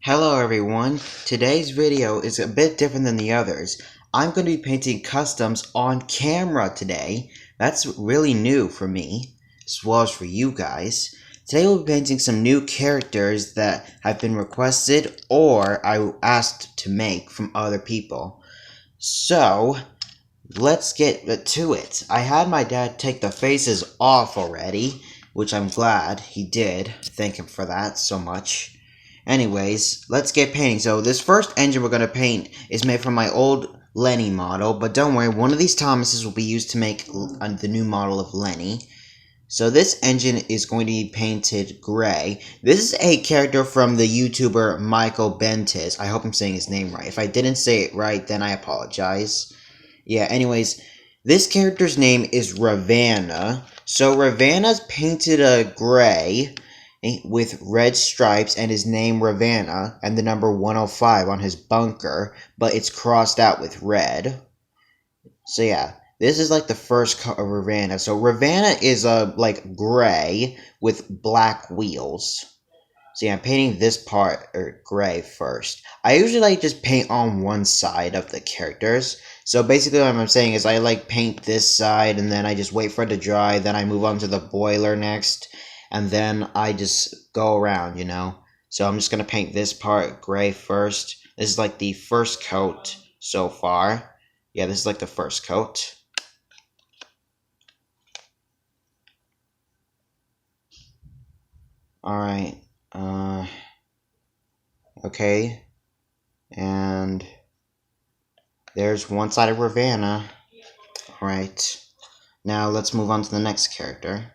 Hello everyone, today's video is a bit different than the others. I'm going to be painting customs on camera today. That's really new for me, as well as for you guys. Today we'll be painting some new characters that have been requested or I asked to make from other people. So, let's get to it. I had my dad take the faces off already, which I'm glad he did. Thank him for that so much. Anyways, let's get painting. So this first engine we're going to paint is made from my old Lenny model, but don't worry, one of these Thomases will be used to make the new model of Lenny. So this engine is going to be painted gray. This is a character from the YouTuber Michael Bentiz. I hope I'm saying his name right. If I didn't say it right, then I apologize. Yeah, anyways, this character's name is Ravanna. So Ravanna's painted a gray with red stripes and his name Ravanna and the number 105 on his bunker, but it's crossed out with red. So yeah, this is like the first cut of Ravanna. So Ravanna is like gray with black wheels. So yeah, I'm painting this part gray first. I usually like just paint on one side of the characters. So basically what I'm saying is I like paint this side and then I just wait for it to dry, then I move on to the boiler next, and then I just go around, you know. So I'm just going to paint this part gray first. This is like the first coat so far. Yeah, this is like the first coat. Alright. Okay. And there's one side of Ravanna. Alright. Now let's move on to the next character.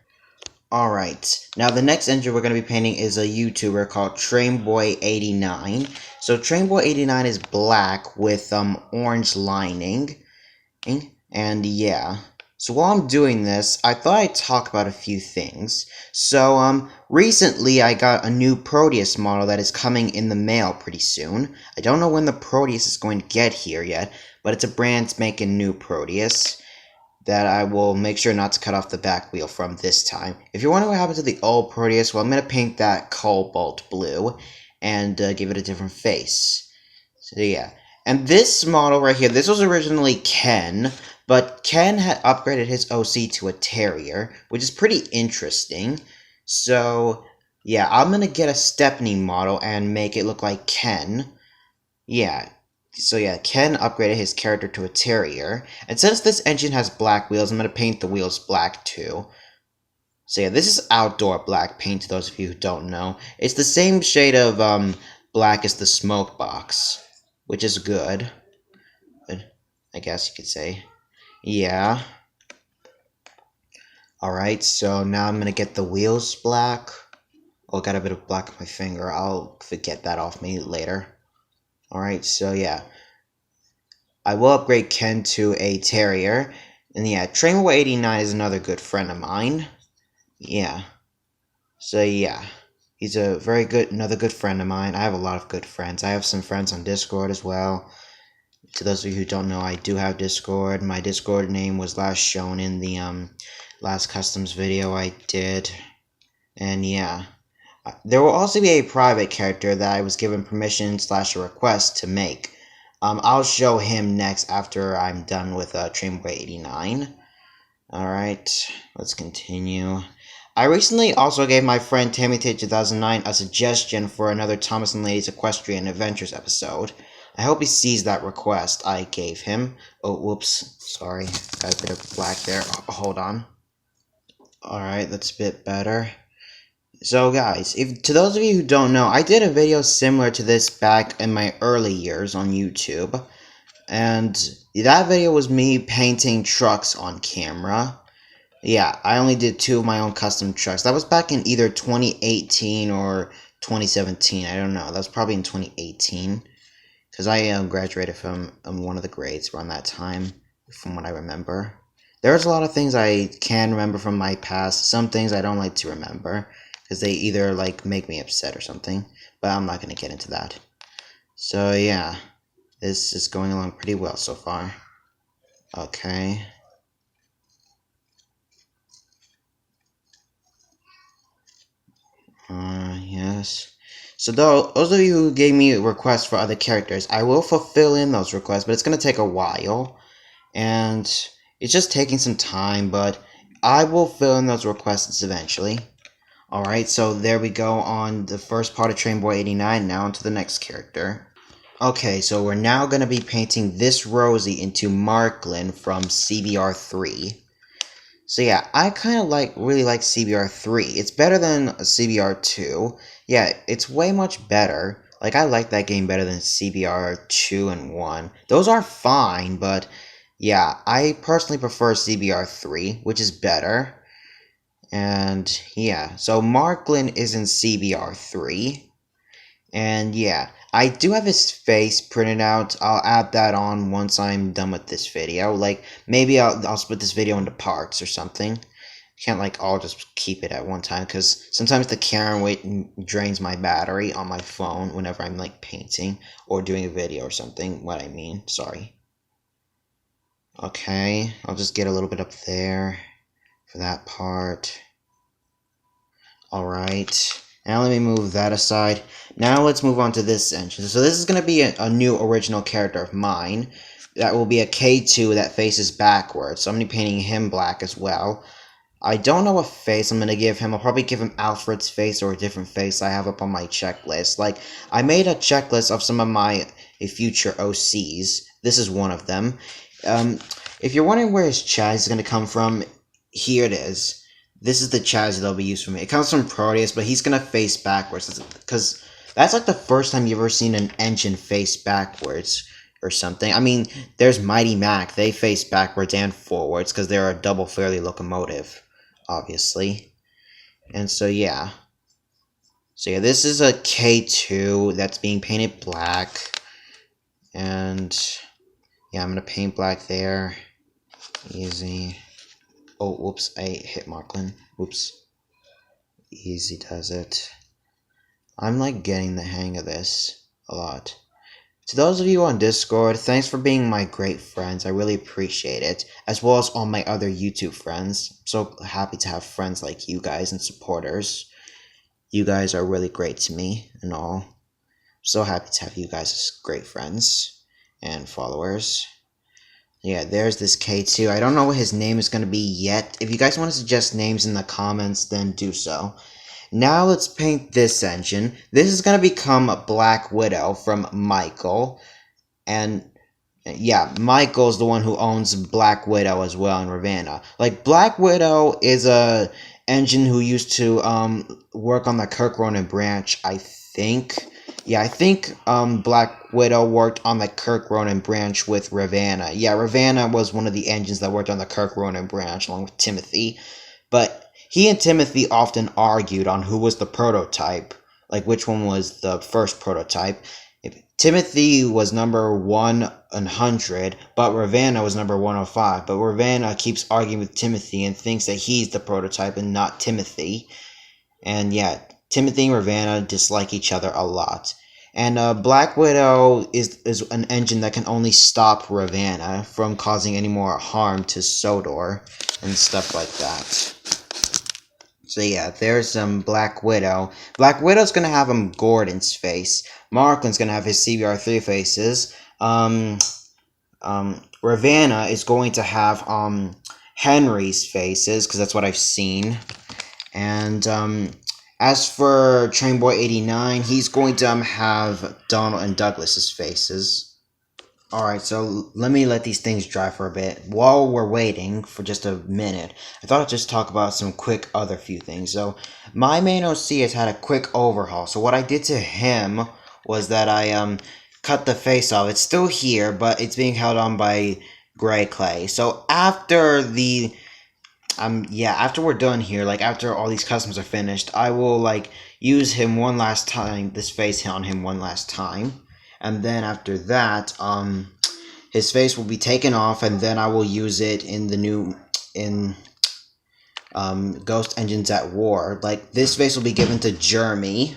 Alright, now the next engine we're going to be painting is a YouTuber called Trainboy89. So Trainboy89 is black with orange lining. And yeah. So while I'm doing this, I thought I'd talk about a few things. So recently I got a new Proteus model that is coming in the mail pretty soon. I don't know when the Proteus is going to get here yet, but it's a brand making new Proteus that I will make sure not to cut off the back wheel from this time. If you're wondering what happened to the old Proteus, well, I'm going to paint that cobalt blue and give it a different face. So yeah. And this model right here, this was originally Ken, but Ken had upgraded his OC to a Terrier, which is pretty interesting. So yeah, I'm going to get a Stepney model and make it look like Ken. Yeah. So yeah, Ken upgraded his character to a Terrier, and since this engine has black wheels, I'm going to paint the wheels black too. So yeah, this is outdoor black paint, to those of you who don't know. It's the same shade of black as the smoke box, which is good, I guess you could say. Yeah. Alright, so now I'm going to get the wheels black. Oh, got a bit of black on my finger. I'll get that off me later. Alright, so yeah. I will upgrade Ken to a Terrier. And yeah, Trainboy89 is another good friend of mine. Yeah. So yeah. He's another good friend of mine. I have a lot of good friends. I have some friends on Discord as well. To those of you who don't know, I do have Discord. My Discord name was last shown in the last customs video I did. And yeah. There will also be a private character that I was given permission / a request to make. I'll show him next after I'm done with Trainboy89. Alright, let's continue. I recently also gave my friend TammyT2009 a suggestion for another Thomas and Ladies Equestrian Adventures episode. I hope he sees that request I gave him. Oh, whoops, sorry, got a bit of black there. Oh, hold on. Alright, that's a bit better. So guys, to those of you who don't know, I did a video similar to this back in my early years on YouTube. And that video was me painting trucks on camera. Yeah, I only did 2 of my own custom trucks. That was back in either 2018 or 2017. I don't know. That was probably in 2018. Because I graduated from one of the grades around that time, from what I remember. There's a lot of things I can remember from my past. Some things I don't like to remember, because they either like make me upset or something. But I'm not going to get into that. So yeah, this is going along pretty well so far. Okay. Yes. So those of you who gave me requests for other characters, I will fulfill in those requests, but it's going to take a while. And it's just taking some time, but I will fill in those requests eventually. Alright, so there we go on the first part of Train Boy 89, now onto the next character. Okay, so we're now going to be painting this Rosie into Marklin from CBR3. So yeah, I kind of really like CBR3. It's better than CBR2. Yeah, it's way much better. Like, I like that game better than CBR2 and 1. Those are fine, but yeah, I personally prefer CBR3, which is better. And yeah, so Marklin is in CBR3. And yeah, I do have his face printed out. I'll add that on once I'm done with this video. Like, maybe I'll split this video into parts or something. Can't like all just keep it at one time, because sometimes the camera weight drains my battery on my phone whenever I'm like painting or doing a video or something. What I mean, sorry. Okay, I'll just get a little bit up there for that part. Alright, now let me move that aside. Now let's move on to this engine. So this is going to be a new original character of mine. That will be a K2 that faces backwards. So I'm going to be painting him black as well. I don't know what face I'm going to give him. I'll probably give him Alfred's face or a different face I have up on my checklist. Like, I made a checklist of some of my future OCs. This is one of them. If you're wondering where his Chaz is going to come from, here it is. This is the Chaz that'll be used for me. It comes from Proteus, but he's going to face backwards. Because that's like the first time you've ever seen an engine face backwards or something. I mean, there's Mighty Mac. They face backwards and forwards because they're a double fairly locomotive, obviously. And so, yeah. So, yeah, this is a K2 that's being painted black. And, yeah, I'm going to paint black there. Easy. Oh, whoops, I hit Marklin. Whoops. Easy does it. I'm like getting the hang of this a lot. To those of you on Discord, thanks for being my great friends. I really appreciate it. As well as all my other YouTube friends. I'm so happy to have friends like you guys and supporters. You guys are really great to me and all. I'm so happy to have you guys as great friends and followers. Yeah, there's this K2. I don't know what his name is going to be yet. If you guys want to suggest names in the comments, then do so. Now let's paint this engine. This is going to become a Black Widow from Michael. And yeah, Michael's the one who owns Black Widow as well in Ravenna. Like, Black Widow is a engine who used to work on the Kirk Ronan branch, I think. Yeah, I think Black Widow worked on the Kirk Ronan branch with Ravenna. Yeah, Ravenna was one of the engines that worked on the Kirk Ronan branch along with Timothy. But he and Timothy often argued on who was the prototype, like which one was the first prototype. Timothy was number 100, but Ravenna was number 105. But Ravenna keeps arguing with Timothy and thinks that he's the prototype and not Timothy. And yeah, Timothy and Ravenna dislike each other a lot. And Black Widow is an engine that can only stop Ravenna from causing any more harm to Sodor and stuff like that. So yeah, there's Black Widow. Black Widow's gonna have Gordon's face. Marklin's gonna have his CBR3 faces. Ravenna is going to have Henry's faces, because that's what I've seen. And as for Train Boy 89, he's going to have Donald and Douglas's faces. Alright, so let me let these things dry for a bit. While we're waiting for just a minute, I thought I'd just talk about some quick other few things. So, my main OC has had a quick overhaul. So what I did to him was that I cut the face off. It's still here, but it's being held on by gray clay. So after the after we're done here, like after all these customs are finished, I will like use him one last time, this face on him one last time. And then after that, his face will be taken off, and then I will use it in the new, Ghost Engines at War. Like, this face will be given to Jeremy,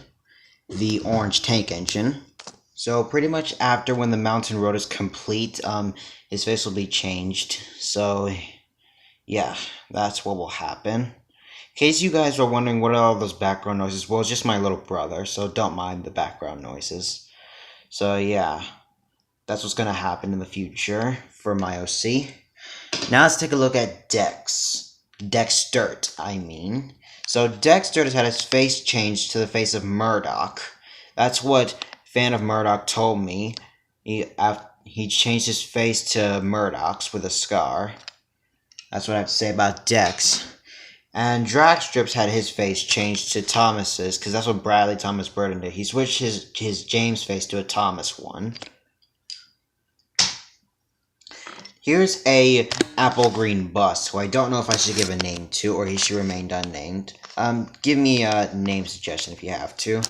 the orange tank engine. So pretty much after when the mountain road is complete, his face will be changed. So yeah, that's what will happen. case you guys are wondering what are all those background noises, well, it's just my little brother, so don't mind the background noises. So yeah, that's what's gonna happen in the future for my OC. Now let's take a look at Dex. Dextert, I mean. So Dextert has had his face changed to the face of Murdoch. That's what fan of Murdoch told me. He changed his face to Murdoch's with a scar. That's what I have to say about Dex. And Dragstrips had his face changed to Thomas's, because that's what Bradley Thomas Burton did. He switched his James face to a Thomas one. Here's a apple green bus, who I don't know if I should give a name to, or he should remain unnamed. Give me a name suggestion if you have to.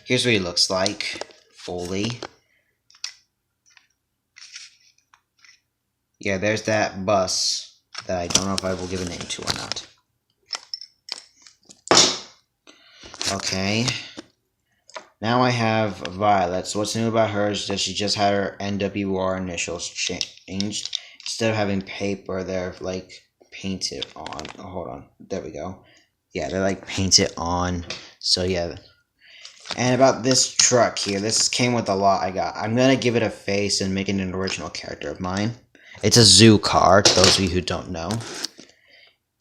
Here's what he looks like, fully. Yeah, there's that bus that I don't know if I will give a name to or not. Okay. Now I have Violet. So what's new about her is that she just had her NWR initials changed. Instead of having paper, they're like painted on. Oh, hold on. There we go. Yeah, they're like painted on. So yeah. And about this truck here, this came with a lot I got. I'm gonna give it a face and make it an original character of mine. It's a zoo car, to those of you who don't know.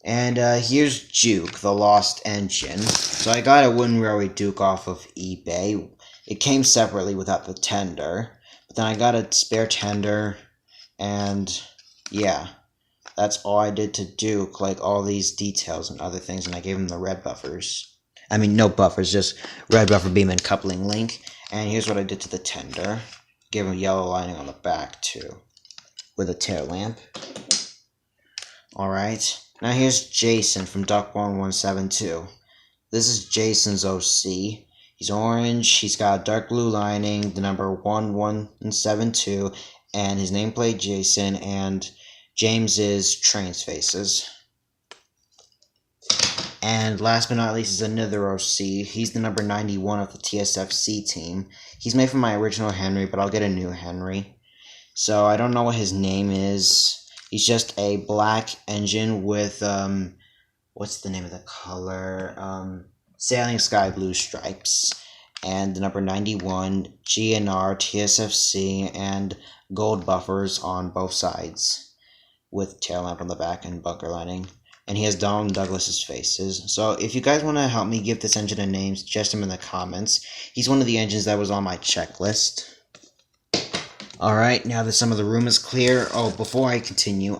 And here's Juke, the Lost Engine. So I got a wooden railway Duke off of eBay. It came separately without the tender. But then I got a spare tender. And yeah, that's all I did to Duke. Like all these details and other things. And I gave him the red buffers. I mean, no buffers, just red buffer beam and coupling link. And here's what I did to the tender. Gave him yellow lining on the back too. With a tail lamp. Alright. Now here's Jason from Duck1172. This is Jason's OC. He's orange, he's got a dark blue lining, the number 1172, and his nameplate Jason, and James's trains faces. And last but not least is another OC. He's the number 91 of the TSFC team. He's made from my original Henry, but I'll get a new Henry. So I don't know what his name is. He's just a black engine with, what's the name of the color? Sailing sky blue stripes. And the number 91, GNR, TSFC, and gold buffers on both sides. With tail lamp on the back and bunker lining. And he has Donald and Douglas's faces. So if you guys want to help me give this engine a name, suggest him in the comments. He's one of the engines that was on my checklist. Alright, now that some of the room is clear, before I continue,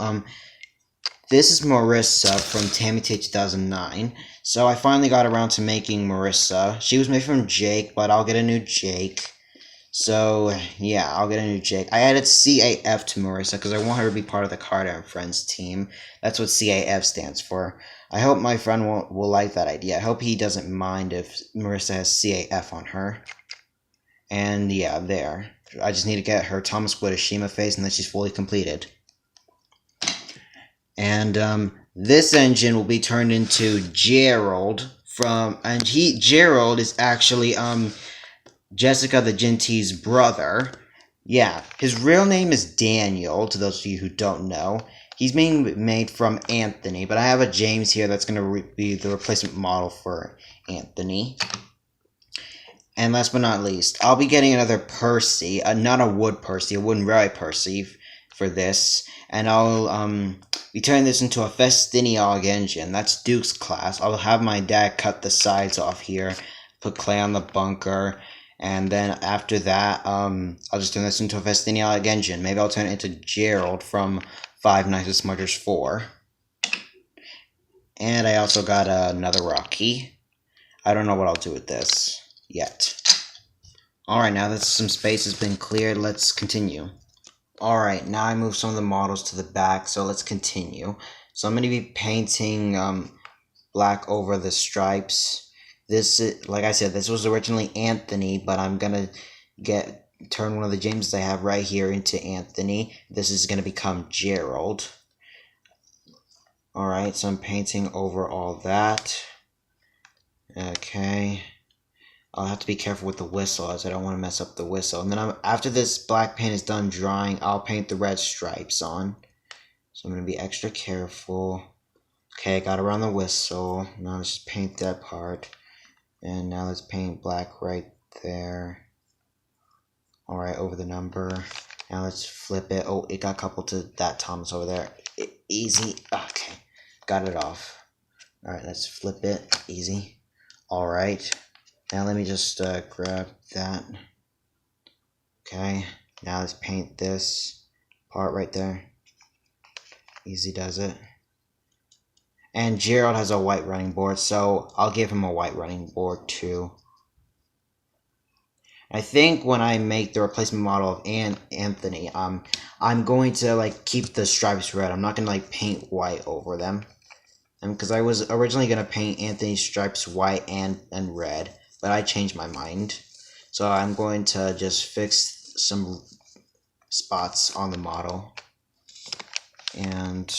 this is Marissa from Tammy Tate 2009. So I finally got around to making Marissa. She was made from Jake, but I'll get a new Jake. So, yeah, I'll get a new Jake. I added CAF to Marissa because I want her to be part of the Carter and Friends team. That's what CAF stands for. I hope my friend will like that idea. I hope he doesn't mind if Marissa has CAF on her. And, yeah, there. I just need to get her Thomas Witashima face, and then she's fully completed. And this engine will be turned into Gerald Gerald is actually Jessica the Gentee's brother. Yeah, his real name is Daniel, to those of you who don't know. He's being made from Anthony, but I have a James here that's going to be the replacement model for Anthony. And last but not least, I'll be getting another Percy, not a wood Percy, a wooden railway Percy for this. And I'll be turning this into a Festiniog engine. That's Duke's class. I'll have my dad cut the sides off here, put clay on the bunker, and then after that, I'll just turn this into a Festiniog engine. Maybe I'll turn it into Gerald from Five Nights at Smuggler's 4. And I also got another Rocky. I don't know what I'll do with this yet. Alright, now that some space has been cleared, let's continue. Alright, now I move some of the models to the back, so let's continue. So I'm going to be painting black over the stripes. This, like I said, this was originally Anthony, but I'm going to turn one of the Jameses I have right here into Anthony. This is going to become Gerald. Alright, so I'm painting over all that. Okay. I'll have to be careful with the whistle, as I don't want to mess up the whistle. And then after this black paint is done drying, I'll paint the red stripes on. So I'm going to be extra careful. Okay, got around the whistle. Now let's just paint that part. And now let's paint black right there. Alright, over the number. Now let's flip it. Oh, it got coupled to that Thomas over there. Easy. Okay, got it off. Alright, let's flip it. Easy. Alright. Now let me just grab that. Okay, now let's paint this part right there. Easy does it. And Gerald has a white running board, so I'll give him a white running board too. I think when I make the replacement model of Anthony, I'm going to like keep the stripes red. I'm not gonna like paint white over them, and because I was originally gonna paint Anthony's stripes white and red, but I changed my mind. So I'm going to just fix some spots on the model, and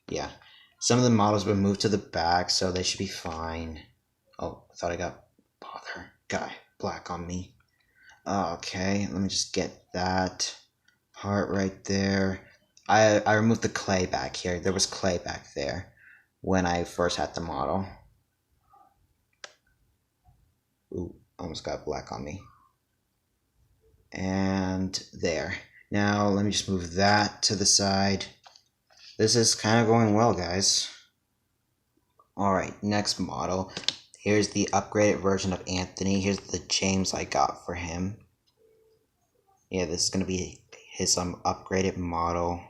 yeah, some of the models have been moved to the back, so they should be fine. Oh, I thought I got bother guy black on me. Okay, let me just get that part right there. I removed the clay back here. There was clay back there when I first had the model. Ooh, almost got black on me. And there. Now let me just move that to the side. This is kind of going well, guys. Alright, next model. Here's the upgraded version of Anthony. Here's the James I got for him. Yeah, this is going to be his upgraded model.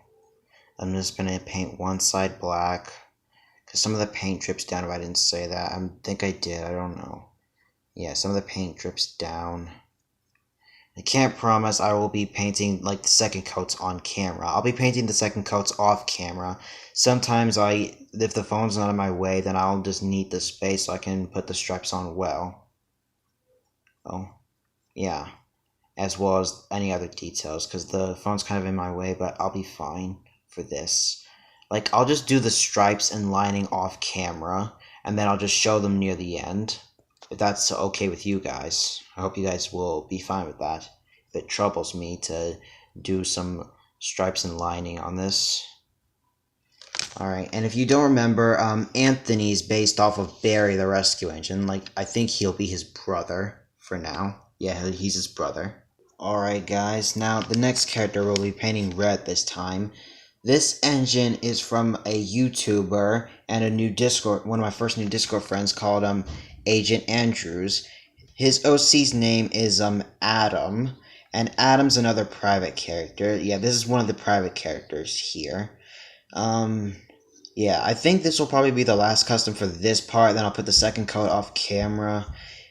I'm just going to paint one side black, because some of the paint drips down if I didn't say that. I think I did, I don't know. Yeah, some of the paint drips down. I can't promise I will be painting like the second coats on camera. I'll be painting the second coats off camera. Sometimes if the phone's not in my way, then I'll just need the space so I can put the stripes on well. Oh, yeah. As well as any other details, because the phone's kind of in my way, but I'll be fine for this. Like, I'll just do the stripes and lining off camera, and then I'll just show them near the end. If that's okay with you guys, I hope you guys will be fine with that. If it troubles me to do some stripes and lining on this. Alright, and if you don't remember, Anthony's based off of Barry the Rescue Engine. Like, I think he'll be his brother for now. Yeah, he's his brother. Alright guys, now the next character we'll be painting red this time. This engine is from a YouTuber and a new Discord, one of my first new Discord friends called Agent Andrews. His OC's name is Adam, and Adam's another private character. Yeah, this is one of the private characters here. Yeah, I think this will probably be the last custom for this part. Then I'll put the second coat off camera,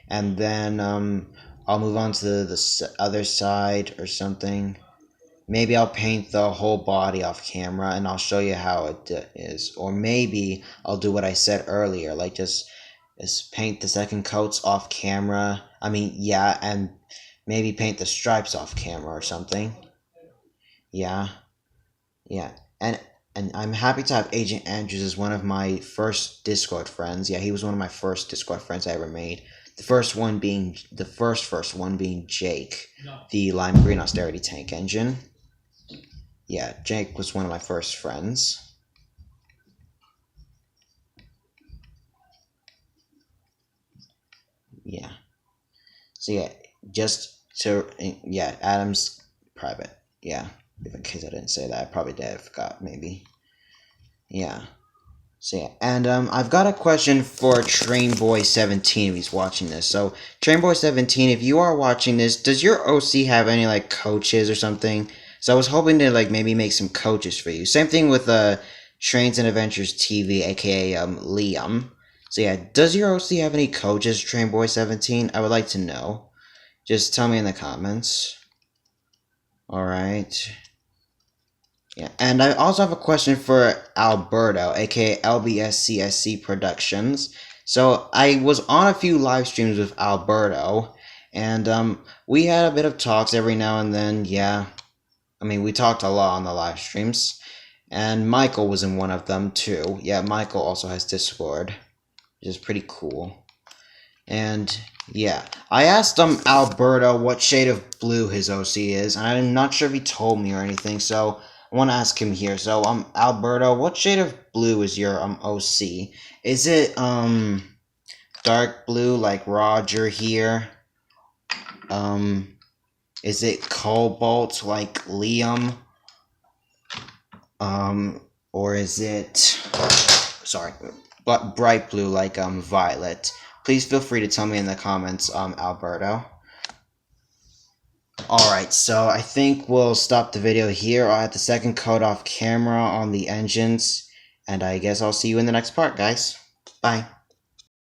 and then I'll move on to the other side or something. Maybe I'll paint the whole body off camera and I'll show you how it is. Or maybe I'll do what I said earlier, like just paint the second coats off camera. I mean, yeah, and maybe paint the stripes off camera or something. Yeah. And I'm happy to have Agent Andrews as one of my first Discord friends. Yeah, he was one of my first Discord friends I ever made. The first one being Jake, the lime green austerity tank engine. Yeah, Jake was one of my first friends. Yeah. So yeah, Adam's private. Yeah, in case I didn't say that, I probably did. I forgot maybe. Yeah. So yeah, and I've got a question for Trainboy17 if he's watching this. So Trainboy17, if you are watching this, does your OC have any like coaches or something? So I was hoping to like maybe make some coaches for you. Same thing with Trains and Adventures TV, aka Liam. So yeah, does your OC have any coaches, Trainboy17? I would like to know. Just tell me in the comments. Alright. Yeah, and I also have a question for Alberto, aka LBSCSC Productions. So I was on a few live streams with Alberto, and we had a bit of talks every now and then. Yeah, I mean, we talked a lot on the live streams, and Michael was in one of them too. Yeah, Michael also has Discord, which is pretty cool. And yeah, I asked Alberto what shade of blue his OC is, and I'm not sure if he told me or anything, so want to ask him here. So, Alberto, what shade of blue is your OC? Is it dark blue like Roger here? Is it cobalt like Liam? Or is it, sorry, but bright blue like Violet? Please feel free to tell me in the comments, Alberto. Alright, so I think we'll stop the video here. I'll have the second coat off camera on the engines, and I guess I'll see you in the next part, guys. Bye.